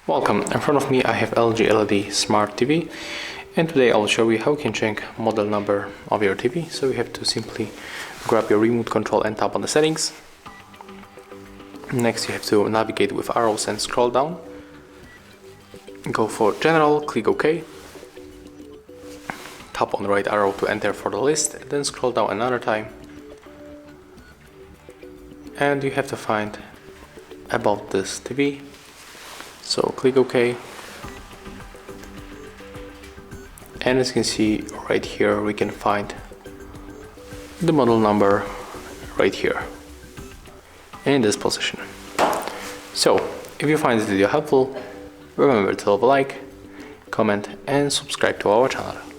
Welcome, in front of me I have LG LED Smart TV, and today I'll show you how you can check model number of your TV. So you have to simply grab your remote control and tap on the settings. Next you have to navigate with arrows and scroll down. Go for general, click OK. Tap on the right arrow to enter for the list, then scroll down another time. And you have to find about this TV. So click OK, and as you can see right here we can find the model number right here in this position. So if you find this video helpful, remember to leave a like, comment and subscribe to our channel.